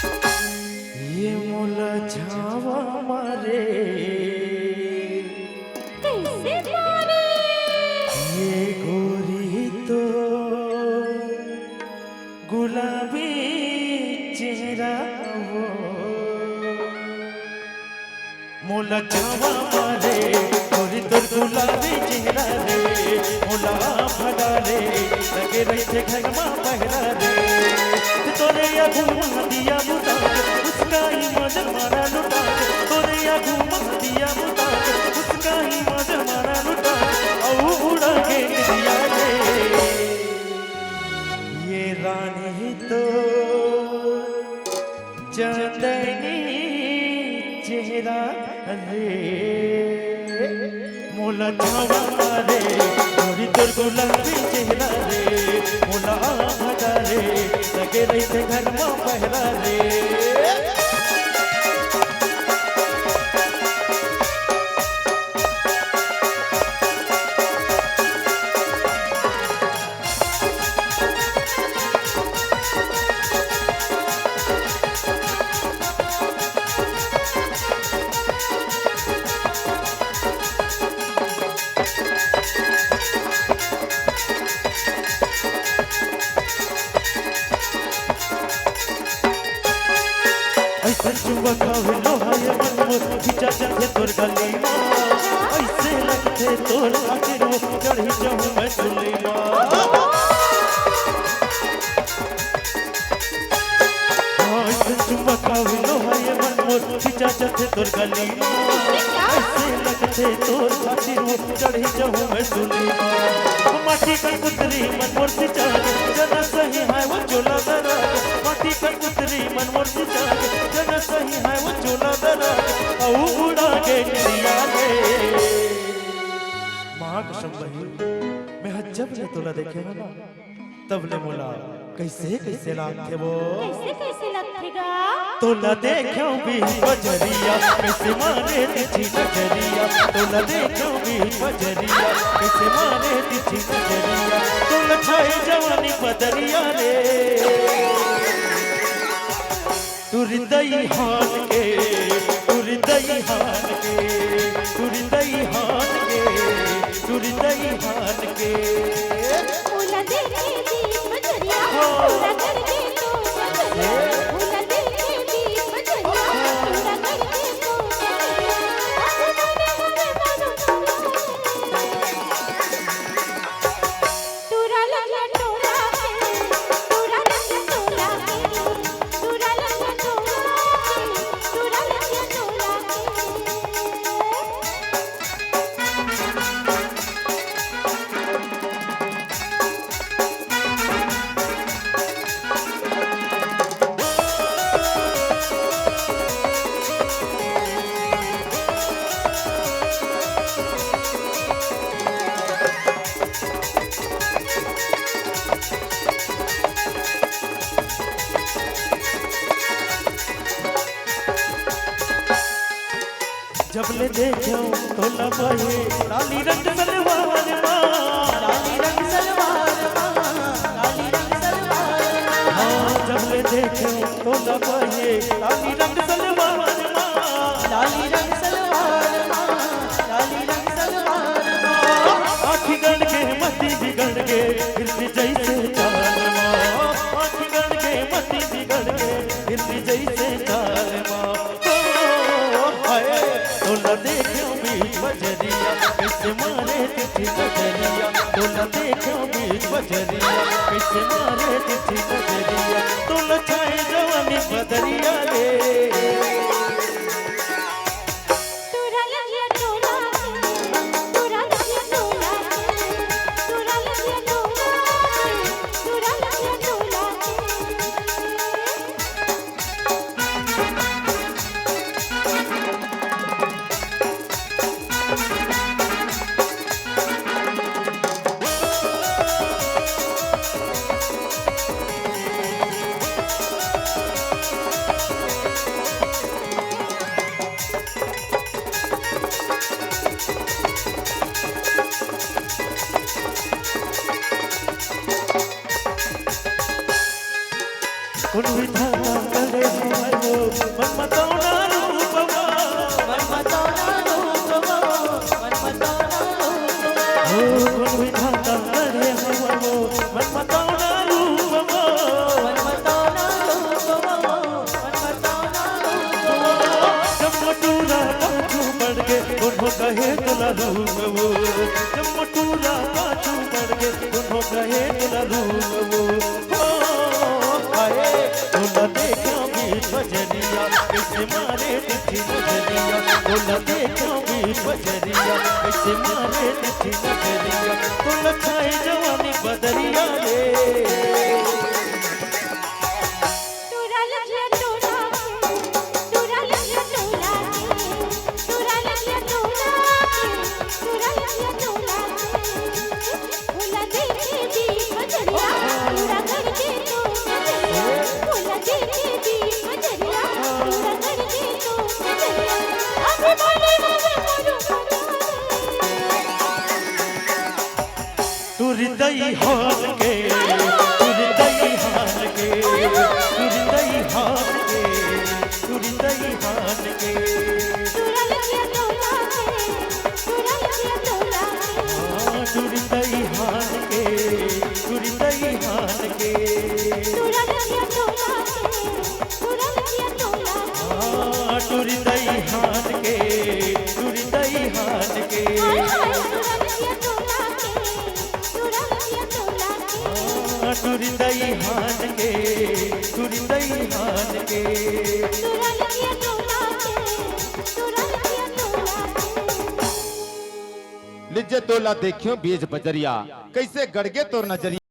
ये मोला छावा मारे कैसे मारे ये गोरी तो गुलाबी चेहरा वो मोला छावा मारे गोरी तो गुलाबी चेहरा रे मोला भगा रे लगे रहते घर में पहरा रे तोरे या घूमा दिया मुता उसका ही मजा मारा लुटा तोरे या घूमा दिया मुता उसका ही मजा मारा लुटा औ उड़ा के दिया रे ये रानी तो चंदनी चेहरा रे मोला छावा रे गोरी तोर गुलाबी चेहरा रे मोला भगा रे लगे रहते घर में पहरा रे ऐसे चुम्बक खावे लोहाय मन मोर खिंचा जाते तोर गली माँ ऐसे लगते तोर खातिर वो चढ़ी जाऊँ मैं चुली माँ ऐसे चुम्बक खावे लोहाय मन मोर खिंचा जाते तोर गली माँ ऐसे लगते तोर खातिर वो चढ़ी जाऊँ मैं चुली माँ माटी का पुतरी मन मोर खिंचा जना सही है वो चोला दरा माटी का पुतरी मन मोर खिंचा जना सही है वो चोला दरा औ उड़ा के दिया रे माँ कसम बही मैं जब ले तोला देखे हो ना तब ले मोला कैसे कैसे लागते वो कैसे कैसे लगेगा तोला देखो भी बजरिया कैसे मारे तिछी नजरिया तोला देखो भी बजरिया कैसे मारे तिछी नजरिया तोला छाए जवानी बदरिया रे तू हृदय हान के तू हृदय हान के तू हृदय हान के तू हृदय हान के ओला देखे दीप बजरिया ओला करके तो बजरिया ओला देखे दीप बजरिया ओला करके तो बजरिया टूरा लगा टोला टूरा लगा टोला टूरा लगा टोला टूरा लगा टोला जब ले देखो तो न बहे लाली रंग सलवार माँ लाली रंग सलवार माँ लाली रंग सलवार हाँ जब ले देखो तो न बहे लाली रंग सलवार माँ लाली रंग सलवार माँ लाली रंग सलवार माँ आँखी गड़ के मती बिगड़ के हिरनी जैसे चाल माँ आँखी गड़ के मती बिगड़ के हिरनी जैसे चाल माँ तोला देखो बीच बजरिया कैसे मारे तिथि नजरिया तोला देखो बीच बजरिया कैसे मारे तिथि नजरिया तोला छाए जवानी बदरिया रे टूरा लगा टोला टूरा लगा टोला टूरा लगा टोला टूरा लगा टोला कहे तुला रूगवो जब मटूरा पाछू बढ़ के दोनों कहे तुला रूगवो आए तुला देखा भी बजरिया कैसे मारे तिथि नजरिया तुला देखा भी बजरिया कैसे मारे तिथि नजरिया तुला खाए जवानी बदरिया रे तुरदई हार के तुरदई हार के तुरदई हार के तुरदई हार के तुरदई हार के तुरदई हार के तुरदई हार के तुरदई हार के तुरदई हार के तुरदई हार के लिज्जे तोला देखियो बीज बजरिया कैसे गड़गे तोर नजरिया।